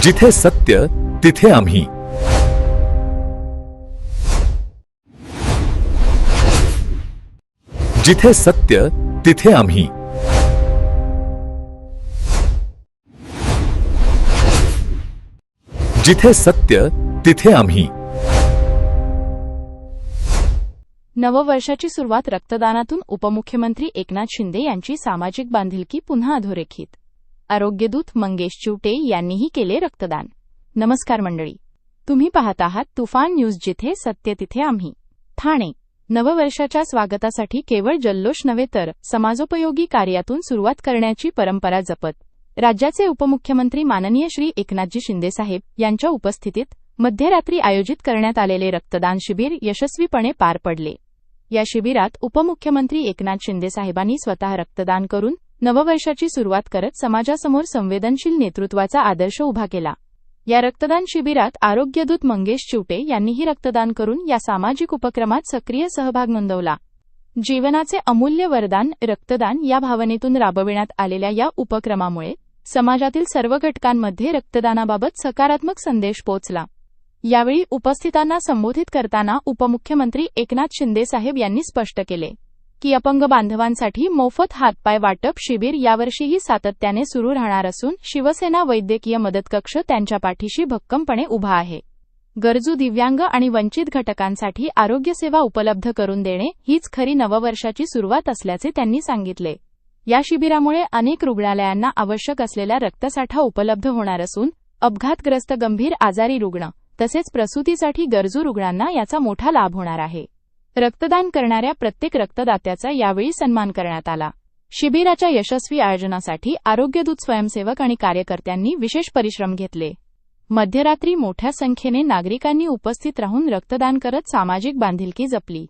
जिथे सत्य तिथे आम्ही. जिथे सत्य तिथे आम्ही. जिथे सत्य तिथे आम्ही. नववर्षाची सुरुवात रक्तदानातून. उपमुख्यमंत्री एकनाथ शिंदे यांची सामाजिक बांधिलकी पुन्हा अधोरेखित. आरोग्यदूत मंगेश चिवटे यांनीही केले रक्तदान. नमस्कार मंडळी, तुम्ही पाहत आहात तुफान न्यूज, जिथे सत्य तिथे आम्ही. ठाणे. नववर्षाच्या स्वागतासाठी केवळ जल्लोष नव्हे तर समाजोपयोगी कार्यातून सुरुवात करण्याची परंपरा जपत राज्याचे उपमुख्यमंत्री माननीय श्री एकनाथजी शिंदेसाहेब यांच्या उपस्थितीत मध्यरात्री आयोजित करण्यात आलेले रक्तदान शिबिर यशस्वीपणे पार पडले. या शिबिरात उपमुख्यमंत्री एकनाथ शिंदेसाहेबांनी स्वतः रक्तदान करून नववर्षाची सुरुवात करत समाजासमोर संवेदनशील नेतृत्वाचा आदर्श उभा केला. या रक्तदान शिबिरात आरोग्यदूत मंगेश चिवटे यांनीही रक्तदान करून या सामाजिक उपक्रमात सक्रिय सहभाग नोंदवला. जीवनाचे अमूल्य वरदान रक्तदान या भावनेतून राबविण्यात आलेल्या या उपक्रमामुळे समाजातील सर्व घटकांमध्ये रक्तदानाबाबत सकारात्मक संदेश पोहोचला. यावेळी उपस्थितांना संबोधित करताना उपमुख्यमंत्री एकनाथ शिंदेसाहेब यांनी स्पष्ट केले की अपंग बांधवांसाठी मोफत हातपाय वाटप शिबिर यावर्षीही सातत्याने सुरू राहणार असून शिवसेना वैद्यकीय मदत कक्ष त्यांच्या पाठीशी भक्कमपणे उभा आहे. गरजू दिव्यांग आणि वंचित घटकांसाठी आरोग्य सेवा उपलब्ध करून देणे हीच खरी नववर्षाची सुरुवात असल्याचे त्यांनी सांगितले. या शिबिरामुळे अनेक रुग्णालयांना आवश्यक असलेला रक्तसाठा उपलब्ध होणार असून अपघातग्रस्त गंभीर आजारी रुग्ण तसेच प्रसूतीसाठी गरजू रुग्णांना याचा मोठा लाभ होणार आहे. रक्तदान करणाऱ्या प्रत्येक रक्तदात्याचा यावेळी सन्मान करण्यात आला. शिबिराच्या यशस्वी आयोजनासाठी आरोग्यदूत स्वयंसेवक आणि कार्यकर्त्यांनी विशेष परिश्रम घेतले. मध्यरात्री मोठ्या संख्येने नागरिकांनी उपस्थित राहून रक्तदान करत सामाजिक बांधिलकी जपली.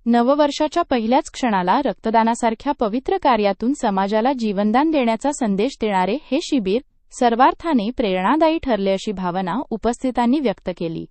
नववर्षाच्या पहिल्याच क्षणाला रक्तदानासारख्या पवित्र कार्यातून समाजाला जीवनदान देण्याचा संदेश देणारे हे शिबिर सर्वार्थाने प्रेरणादायी ठरले, अशी भावना उपस्थितांनी व्यक्त केली.